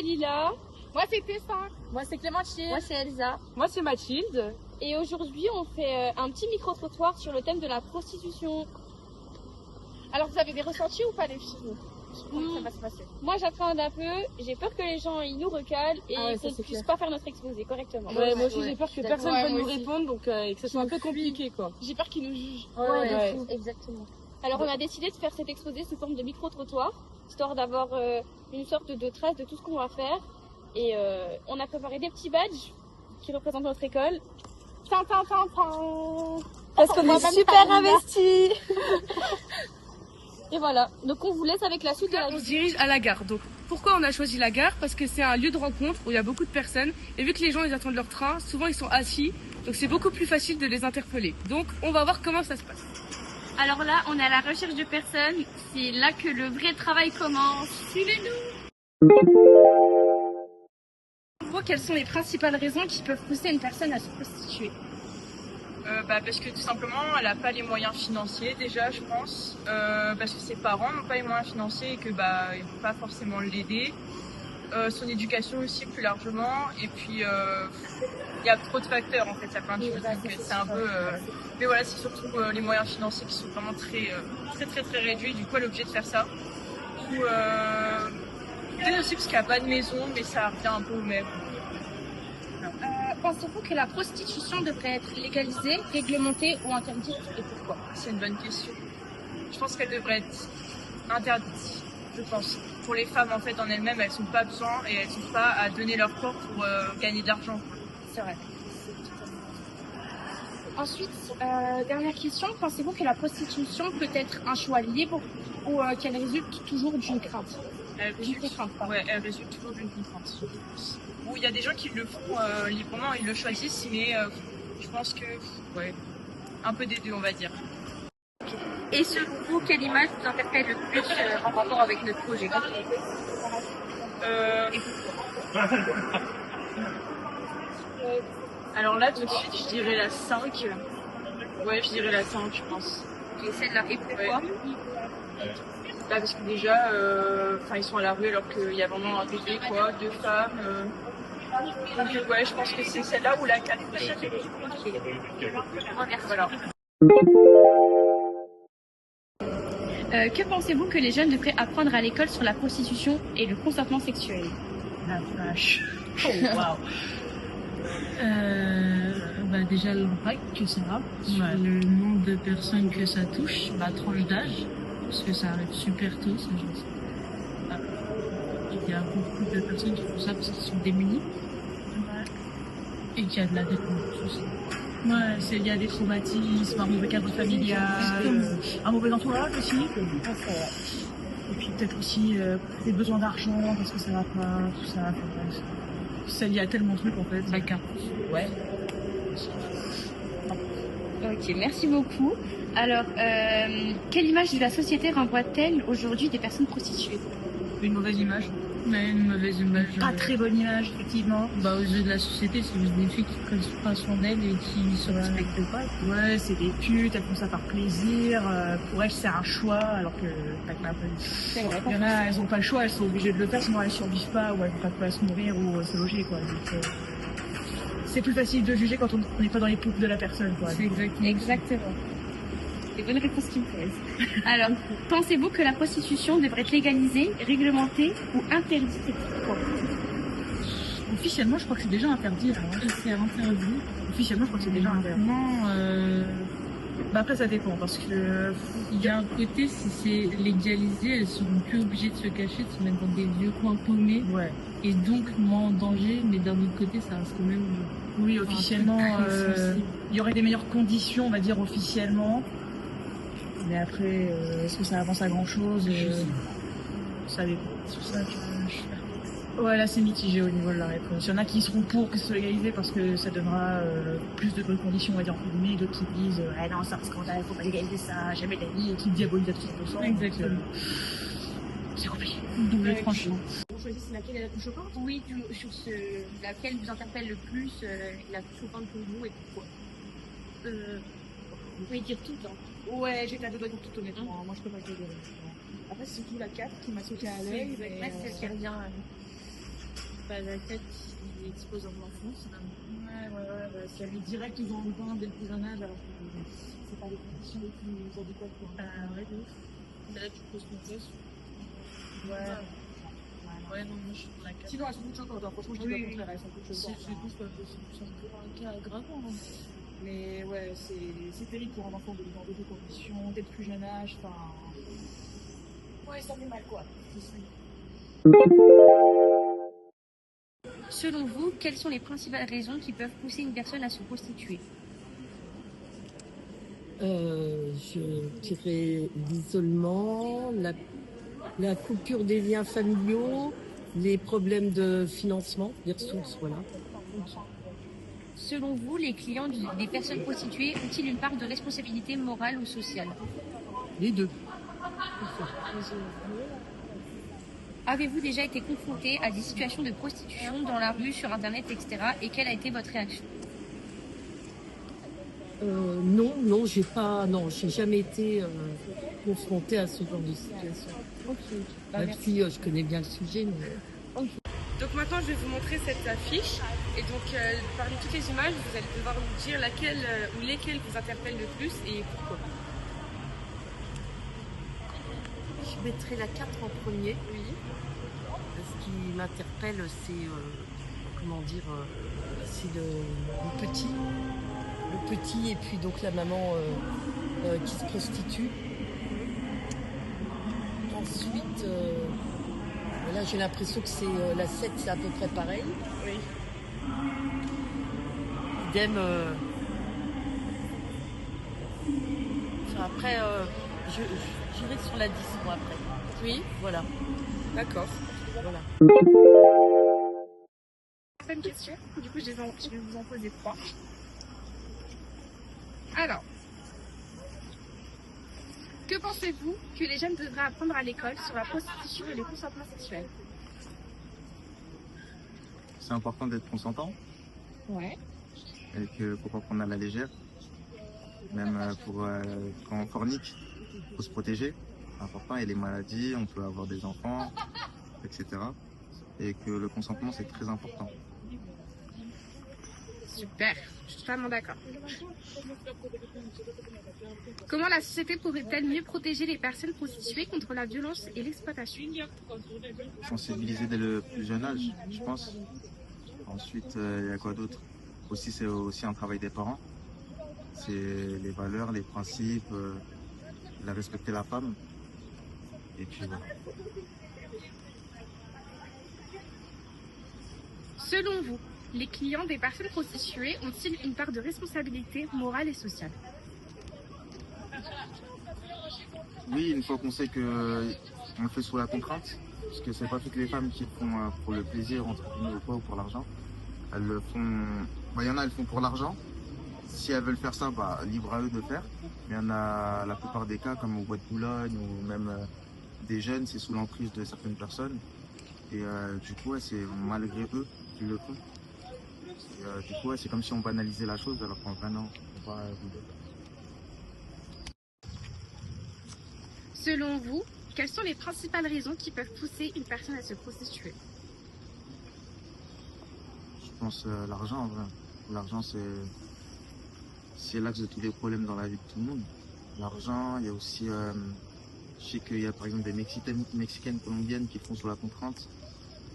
Lila. Moi c'est Tessa. Moi c'est Clémentine. Moi c'est Elsa. Moi c'est Mathilde. Et aujourd'hui on fait un petit micro-trottoir sur le thème de la prostitution. Alors vous avez des ressentis ou pas les filles? Comment ça va se passer? Moi j'appréhende un peu, j'ai peur que les gens ils nous recalent et qu'on ne puisse pas faire notre exposé correctement. Ouais, moi aussi j'ai peur que personne ne nous répondre donc et que ce soit un peu compliqué quoi. J'ai peur qu'ils nous jugent. Ouais. Exactement. Alors on a décidé de faire cet exposé sous forme de micro-trottoir, histoire d'avoir une sorte de trace de tout ce qu'on va faire. Et on a préparé des petits badges qui représentent notre école. Parce qu'on est super investis. Et voilà, donc on vous laisse avec la suite de la On se dirige à la gare. Donc pourquoi on a choisi la gare? Parce que c'est un lieu de rencontre où il y a beaucoup de personnes. Et vu que les gens ils attendent leur train, souvent ils sont assis. Donc c'est beaucoup plus facile de les interpeller. Donc on va voir comment ça se passe. Alors là, on est à la recherche de personnes. C'est là que le vrai travail commence. Suivez-nous. Quelles sont les principales raisons qui peuvent pousser une personne à se prostituer? Parce que tout simplement elle n'a pas les moyens financiers déjà je pense, parce que ses parents n'ont pas les moyens financiers et que ils ne vont pas forcément l'aider, son éducation aussi plus largement, et puis il y a trop de facteurs en fait, il y a plein de choses, donc c'est un peu mais voilà, c'est surtout les moyens financiers qui sont vraiment très réduits, du coup elle est obligée de faire ça. Du coup peut-être aussi parce qu'il n'y a pas de maison, mais ça revient un peu au même. Pensez-vous que la prostitution devrait être légalisée, réglementée ou interdite et pourquoi? C'est une bonne question. Je pense qu'elle devrait être interdite, je pense. Pour les femmes en fait en elles-mêmes, elles n'ont pas besoin et elles n'ont pas à donner leur corps pour gagner de l'argent. C'est vrai. Ensuite, dernière question, pensez-vous que la prostitution peut être un choix libre ou qu'elle résulte toujours d'une crainte? Elle résulte toujours d'une contrainte, je pense. Bon, il y a des gens qui le font librement, ils le choisissent, mais je pense que, un peu des deux, on va dire. Et selon vous, quelle image vous interpelle le plus en rapport avec notre projet? Alors là, tout de suite, je dirais la 5. Ouais, je dirais la 5, je pense. Et celle-là, et pourquoi? Parce que déjà, ils sont à la rue alors qu'il y a vraiment un bébé, quoi, 2 femmes. Donc je pense que c'est celle-là ou la 4. Voilà. Que pensez-vous que les jeunes devraient apprendre à l'école sur la prostitution et le consentement sexuel? La vache. Oh, waouh. Déjà l'impact que ça a sur le nombre de personnes que ça touche, la tranche d'âge, parce que ça arrive super tôt, ça je sais. Il y a beaucoup de personnes qui font ça parce qu'ils sont démunis et qu'il y a de la dépendance aussi. Ouais, il y a des traumatismes, un mauvais cadre familial, un mauvais entourage aussi. Et puis peut-être aussi des besoins d'argent parce que ça va pas, tout ça. Ça lié à tellement de trucs en fait. La carte. Ouais. Ok, merci beaucoup. Alors, quelle image de la société renvoie-t-elle aujourd'hui des personnes prostituées? Une mauvaise image. Mais une mauvaise image. Pas très bonne image, effectivement. Aux yeux de la société, c'est juste des filles qui prennent pas soin d'elles et qui se respectent pas. Ouais, c'est des putes, elles font ça par plaisir. Pour elles, c'est un choix, alors que il y en a, elles ont pas le choix, elles sont obligées de le faire, sinon elles survivent pas, ou elles vont pas pouvoir se nourrir ou se loger, quoi. Donc, c'est plus facile de juger quand on n'est pas dans les poupes de la personne, quoi. C'est Exactement. Des bonnes réponses qui me plaisent. Alors, pensez-vous que la prostitution devrait être légalisée, réglementée ou interdite et pourquoi? Officiellement, je crois que c'est déjà interdit. C'est interdit. Officiellement, je crois que c'est déjà interdit. Non, après, ça dépend, parce que... Il y a un côté, si c'est légalisé, elles seront plus obligées de se cacher, de se mettre dans des vieux coins paumés. Ouais. Et donc moins en danger, mais d'un autre côté, ça reste quand même... Oui, officiellement, il y aurait des meilleures conditions, on va dire, officiellement. Mais après, est-ce que ça avance à grand-chose? Ça dépend. Sur ça, Ouais, là, c'est mitigé au niveau de la réponse. Il y en a qui seront pour que ce soit légalisé parce que ça donnera plus de bonnes conditions, on va dire, entre guillemets, d'autres qui disent ah non, c'est un scandale, faut pas légaliser ça, jamais de la vie, et qui diabolisent à 200%. Exactement. C'est compliqué. Double tranchant. Vous choisissez laquelle est la plus choquante? Oui, sur laquelle vous interpelle le plus, la plus choquante pour vous et pourquoi? Vous pouvez dire tout, hein. Ouais, j'ai cadeau de tout honnêtement. Moi, je peux pas dire. Après, c'est surtout la 4 qui m'a sauté à l'œil. C'est celle qui revient. pas la tête qui expose en enfance. Ouais, qui arrive direct dans le bain dès le plus jeune âge, alors que c'est pas les conditions les plus adéquates, quoi. Ouais, de ouf. Là, tu poses ton test. Ouais, non, moi je suis pour la carte. Sinon, elles sont toutes choquantes, hein. Franchement, je dis pas le contraire, elles sont toutes choquantes. C'est tout, c'est un cas grave. Mais ouais, c'est terrible pour un enfant de vivre dans des conditions, dès le plus jeune âge, enfin... Ouais, ça fait mal, quoi. Selon vous, quelles sont les principales raisons qui peuvent pousser une personne à se prostituer? Je dirais l'isolement, la coupure des liens familiaux, les problèmes de financement, des ressources, voilà. Selon vous, les clients des personnes prostituées ont-ils une part de responsabilité morale ou sociale? Les deux. Avez-vous déjà été confronté à des situations de prostitution dans la rue, sur internet, etc. et quelle a été votre réaction? Non, j'ai jamais été confrontée à ce genre de situation. Même si je connais bien le sujet, mais... Donc maintenant, je vais vous montrer cette affiche. Et donc, parmi toutes les images, vous allez devoir nous dire laquelle ou lesquelles vous interpellent le plus et pourquoi. Je mettrai la 4 en premier. Oui. Ce qui m'interpelle, c'est c'est le petit. Le petit et puis donc la maman qui se prostitue. Ensuite, là j'ai l'impression que c'est la 7, c'est à peu près pareil. Oui. Idem. Après, j'irai sur la 10 moi après. Oui. Voilà. D'accord. Voilà. Une question. Du coup, je vais vous en poser 3. Alors, que pensez-vous que les jeunes devraient apprendre à l'école sur la prostitution et le consentement sexuel? C'est important d'être consentant. Ouais. Et que faut pas prendre à la légère. Même quand on fornique, faut se protéger. C'est important. Et les maladies, on peut avoir des enfants, etc. Et que le consentement, c'est très important. Super, je suis totalement d'accord. Comment la société pourrait-elle mieux protéger les personnes prostituées contre la violence et l'exploitation? Sensibiliser dès le plus jeune âge, je pense. Ensuite, il y a quoi d'autre? Aussi, c'est aussi un travail des parents. C'est les valeurs, les principes, respecter la femme. Et puis voilà. Selon vous, les clients des personnes prostituées ont-ils une part de responsabilité morale et sociale? Oui, une fois qu'on sait que on le fait sous la contrainte, parce que c'est pas toutes les femmes qui le font pour le plaisir, entre guillemets, ou pas, ou pour l'argent. Elles le font. Il y en a, elles le font pour l'argent. Si elles veulent faire ça, libre à eux de faire. Mais il y en a, la plupart des cas, comme au Bois de Boulogne ou même des jeunes, c'est sous l'emprise de certaines personnes. Et du coup, c'est malgré eux qu'ils le font. Et, du coup, c'est comme si on banalisait la chose, alors qu'en vrai, non, on va Selon vous, quelles sont les principales raisons qui peuvent pousser une personne à se prostituer? Je pense l'argent, en vrai. L'argent, c'est l'axe de tous les problèmes dans la vie de tout le monde. L'argent, il y a aussi, je sais qu'il y a par exemple des Mexicaines, Colombiennes qui font sous la contrainte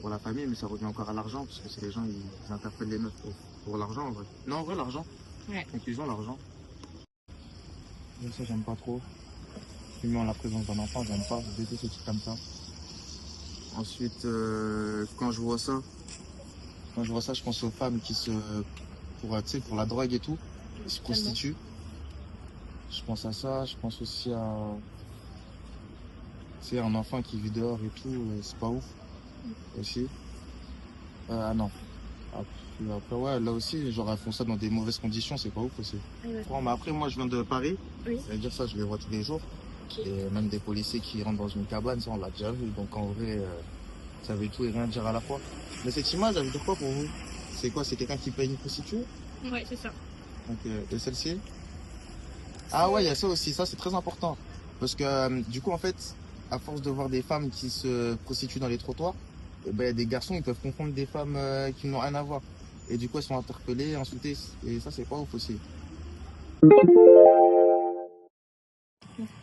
pour la famille, mais ça revient encore à l'argent, parce que c'est les gens, ils interpellent les meufs pour l'argent, en vrai. Non, en vrai, l'argent. Ouais. Conclusion, l'argent. Ça, j'aime pas trop. Fumer en la présence d'un enfant, j'aime pas. Je déteste ces trucs comme ça. Ensuite, quand je vois ça, je pense aux femmes qui pour la drogue et tout, qui se prostituent. Je pense à ça, je pense aussi à un enfant qui vit dehors et tout, c'est pas ouf aussi. Non. Après, ouais, là aussi, genre, elles font ça dans des mauvaises conditions, c'est pas ouf aussi. Bon, mais après, moi, je viens de Paris, ça veut dire ça, je les vois tous les jours. Et même des policiers qui rentrent dans une cabane, ça, on l'a déjà vu. Donc, en vrai, ça veut tout et rien dire à la fois. Mais cette image, ça veut dire quoi pour vous? C'est quoi? C'est quelqu'un qui paye une prostituée? Ouais, c'est ça. Donc, de celle-ci? Ah ouais, il y a ça aussi, ça c'est très important. Parce que du coup, en fait, à force de voir des femmes qui se prostituent dans les trottoirs, ben, y a des garçons, ils peuvent confondre des femmes qui n'ont rien à voir. Et du coup, elles sont interpellées, insultées. Et ça, c'est pas ouf aussi.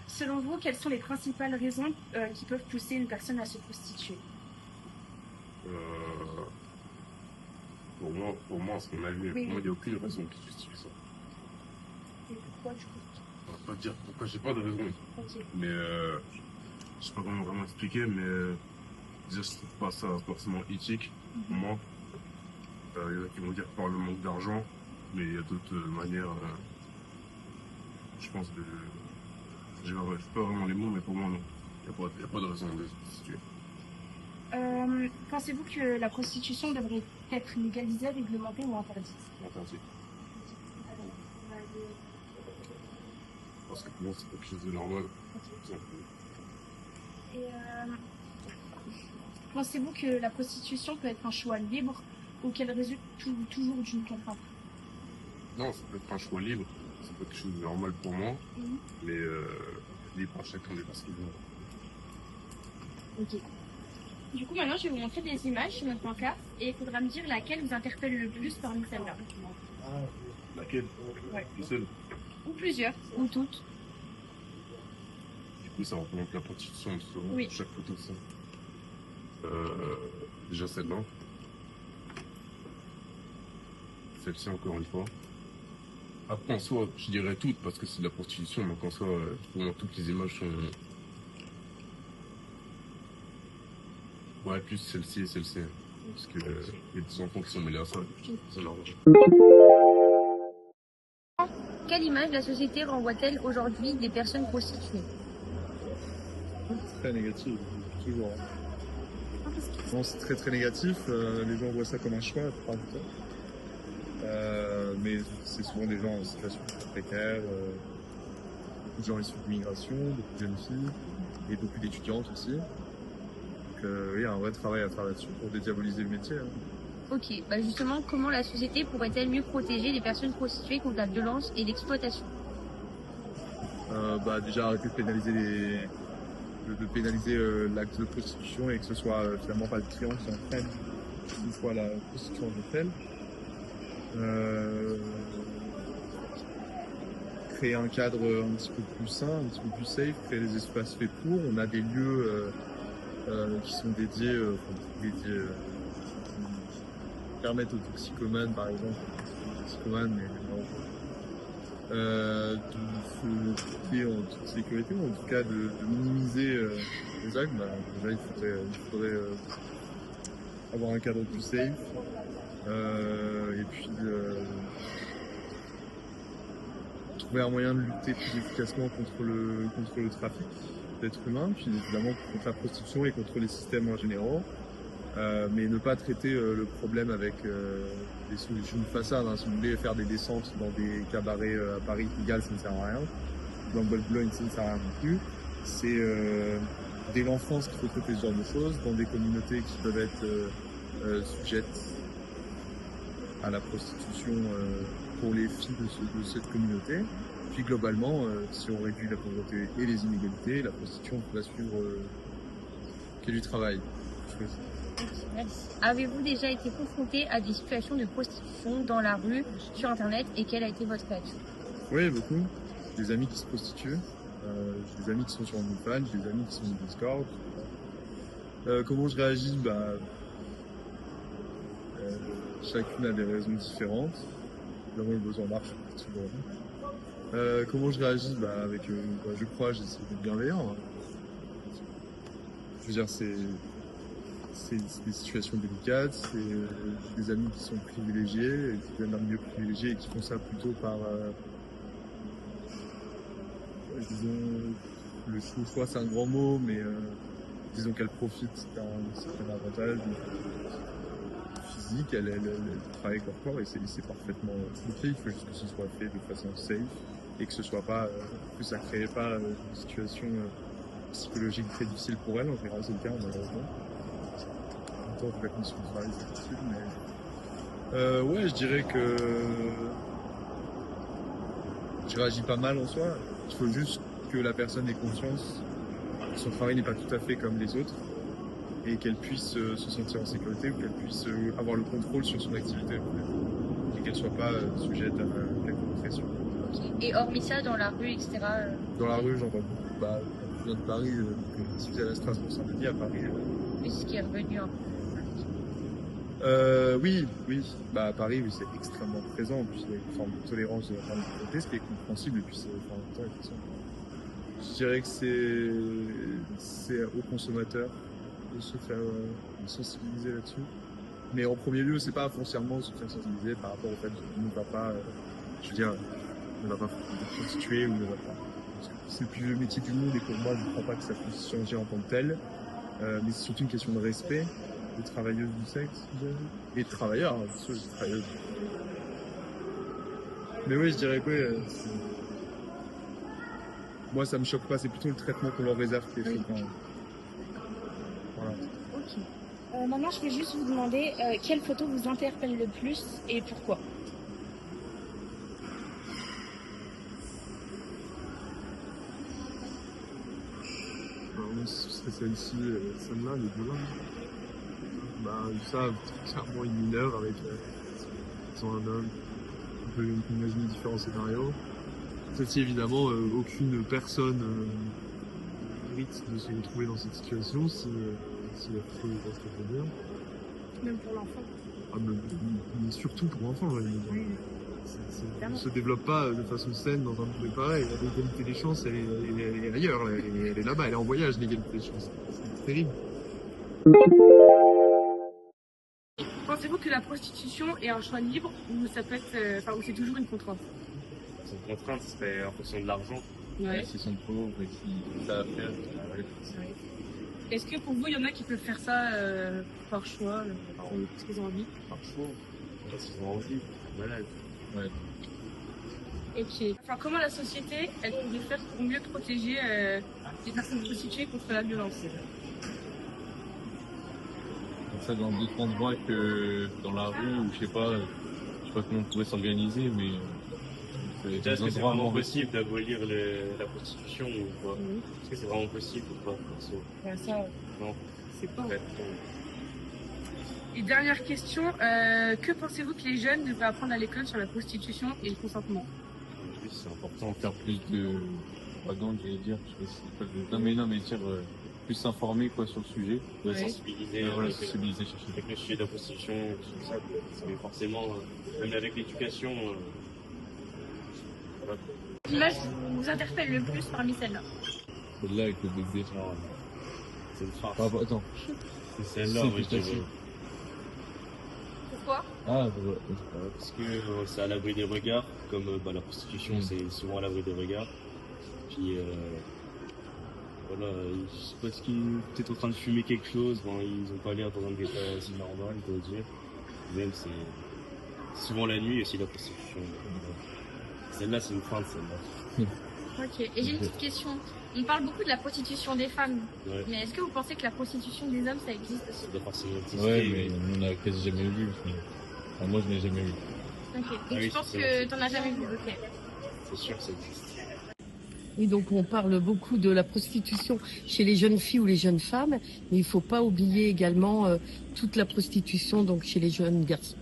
Selon vous, quelles sont les principales raisons qui peuvent pousser une personne à se prostituer? Pour moi, ce qu'on a vu, Oui. pour moi, il n'y a aucune raison qui justifie ça. Et pourquoi du coup? On va pas dire pourquoi, j'ai pas de raison. Ok. Mais je sais pas comment vraiment expliquer, mais déjà, je trouve pas ça forcément éthique pour moi. Il y en a qui vont dire par le manque d'argent, mais il y a d'autres manières, je pense, de. Je sais pas vraiment les mots, mais pour moi, non. Il n'y a pas de raison de se prostituer. Pensez-vous que la prostitution devrait être légalisée, réglementée ou interdite? Interdit. Parce que pour moi, c'est quelque chose de normal. Tout simplement. Et pensez-vous que la prostitution peut être un choix libre ou qu'elle résulte toujours d'une contrainte? Non, ça peut être un choix libre. C'est pas quelque chose de normal pour moi, Mhm. mais libre à chacun de faire ce qu'il veut. Ok. Du coup, maintenant, je vais vous montrer des images sur notre pancarte et il faudra me dire laquelle vous interpelle le plus parmi celles-là. Laquelle? Ouais. Une seule. Ou plusieurs, ou toutes. Du coup, ça représente la prostitution, Oui. chaque photo, ça. Déjà celle-là. Celle-ci, encore une fois. Après, en soi, je dirais toutes, parce que c'est de la prostitution, donc en soi, pour moi, toutes les images sont... Ouais, plus celle-ci et celle-ci. Parce que y a des enfants qui sont mêlés à ça, c'est normal. Quelle image la société renvoie-t-elle aujourd'hui des personnes prostituées? Très négatif, toujours. Non, c'est très négatif. Les gens voient ça comme un choix la plupart du temps. Mais c'est souvent des gens en situation précaire, beaucoup de gens issus de l'immigration, beaucoup de jeunes filles et beaucoup d'étudiantes aussi. Donc oui, il y a un vrai travail à faire là-dessus pour dédiaboliser le métier. Hein. Ok, bah justement, comment la société pourrait-elle mieux protéger les personnes prostituées contre la violence et l'exploitation? Déjà arrêter de pénaliser l'acte de prostitution et que ce soit finalement pas le client qui entraîne une fois la prostitution en elle. Créer un cadre un petit peu plus sain, un petit peu plus safe, créer des espaces faits pour. On a des lieux qui sont dédiés, qui permettent aux toxicomanes, par exemple, de se traiter en toute sécurité, ou en tout cas de minimiser les actes. Déjà, il faudrait avoir un cadre plus safe. Et puis trouver un moyen de lutter plus efficacement contre le trafic d'êtres humains, puis évidemment contre la prostitution et contre les systèmes en général, mais ne pas traiter le problème avec des solutions de façade. Hein. Si vous voulez faire des descentes dans des cabarets à Paris illégal, ça ne sert à rien. Dans Boulogne, ça ne sert à rien non plus. C'est dès l'enfance qu'il faut traiter ce genre de choses, dans des communautés qui peuvent être sujettes à la prostitution pour les filles de cette communauté. Puis globalement, si on réduit la pauvreté et les inégalités, la prostitution va suivre qu'il y ait du travail. Merci. Avez-vous déjà été confronté à des situations de prostitution dans la rue, sur internet, et quelle a été votre réaction? Oui, beaucoup. J'ai des amis qui se prostituent, j'ai des amis qui sont sur OnlyFans, j'ai des amis qui sont sur Discord. Comment je réagis? Chacune a des raisons différentes. Évidemment, le besoin marche souvent. Comment je réagis? Je crois, j'essaie d'être bienveillant. Hein. Je veux dire, c'est des situations délicates, j'ai des amis qui sont privilégiés, et qui viennent d'un milieu privilégié et qui font ça plutôt par, disons, le choix c'est un grand mot, mais disons qu'elle profite d'un certain avantage physique, elle travaille avec leur corps et c'est parfaitement ok, il faut juste que ce soit fait de façon safe et que ce soit pas, que ça crée pas une situation psychologique très difficile pour elle, en général c'est le cas malheureusement. En même temps, la condition de travail c'est difficile, mais ouais, je dirais que je réagis pas mal en soi. Il faut juste que la personne ait conscience que son travail n'est pas tout à fait comme les autres et qu'elle puisse se sentir en sécurité ou qu'elle puisse avoir le contrôle sur son activité et qu'elle soit pas sujette à quelconque pression. Et hormis ça, dans la rue, etc. Dans la rue, j'en vois beaucoup. Bah, je viens de Paris, si vous allez à Strasbourg-Saint-Denis, à Paris. C'est ce qui est revenu un peu. Oui. Bah, à Paris, oui, c'est extrêmement présent. En plus, il y a une forme de tolérance de la part de l'autorité, ce qui est compréhensible. Et puis, en même temps, effectivement, je dirais que c'est aux consommateurs de se faire sensibiliser là-dessus. Mais en premier lieu, c'est pas foncièrement se faire sensibiliser par rapport au fait qu'on ne va pas, ne va pas prostituer ou ne va pas. C'est le plus vieux métier du monde et pour moi, je ne crois pas que ça puisse changer en tant que tel. Mais c'est surtout une question de respect des travailleuses du sexe, et de travailleurs, bien sûr, des travailleuses. Mais oui, je dirais que moi, ça me choque pas, c'est plutôt le traitement qu'on leur réserve qui est choquant. Voilà. Ok. Maintenant, je vais juste vous demander quelle photo vous interpelle le plus et pourquoi. Alors, ce serait celle-ci, celle-là, les deux-là. Bah, ça, clairement une mineure avec ils ont un homme. On peut imaginer différents scénarios. Celle-ci, évidemment, aucune personne mérite de se retrouver dans cette situation si la photo est pas ce qu'elle veut dire. Même pour l'enfant. Ah, mais surtout pour l'enfant, ouais. Ça ne se développe pas de façon saine dans un monde pareil. L'égalité des chances, elle est ailleurs, là. Elle est là-bas, elle est en voyage, l'égalité des chances. C'est terrible. Pensez-vous que la prostitution est un choix libre ou ça peut être, ou c'est toujours une contrainte? C'est une contrainte, c'est en fonction de l'argent. Ouais. S'ils sont pauvres et s'ils savent faire, Est-ce que pour vous, il y en a qui peuvent faire ça par choix, parce qu'ils ont envie? par choix, parce qu'ils ont envie, malade. Ouais. Ok. Enfin, comment la société, elle pourrait faire pour mieux protéger les personnes prostituées contre la violence? Ça dans d'autres endroits que dans la rue ou je sais pas comment on pourrait s'organiser, mais est-ce que c'est vraiment possible d'abolir la prostitution ou pas? Est-ce que c'est vraiment possible ou pas? Ouais, ça, non, c'est pas. Et dernière question, que pensez-vous que les jeunes devraient apprendre à l'école sur la prostitution et le consentement? Oui, c'est important de faire plus de propagande, j'allais dire, je sais pas, non mais dire plus s'informer quoi sur le sujet, Ouais. sensibiliser, sensibiliser avec le sujet de la prostitution, tout ça, parce que forcément, même avec l'éducation, voilà. L'image vous interpelle le plus parmi celles-là? Celle-là avec le bébé, c'est une farce. Ah, attends, c'est celle-là, moi je dirais. Pourquoi? Parce que c'est à l'abri des regards, comme la prostitution c'est souvent à l'abri des regards. Puis voilà, je sais pas ce qu'ils sont peut-être en train de fumer quelque chose, ils ont pas l'air dans un état assez normal, je dois dire. Même c'est souvent la nuit aussi la prostitution. Celle-là c'est une feinte, celle-là. Ok, et j'ai une petite question. On parle beaucoup de la prostitution des femmes, Ouais. mais est-ce que vous pensez que la prostitution des hommes, ça existe aussi? Ça doit forcément exister. Ouais, mais on n'a quasi jamais vu. Enfin, moi, je n'ai jamais vu. Ok, donc oui, tu penses c'est que t'en as jamais vu? Ok. C'est sûr que ça existe. Oui, donc on parle beaucoup de la prostitution chez les jeunes filles ou les jeunes femmes, mais il ne faut pas oublier également toute la prostitution donc chez les jeunes garçons.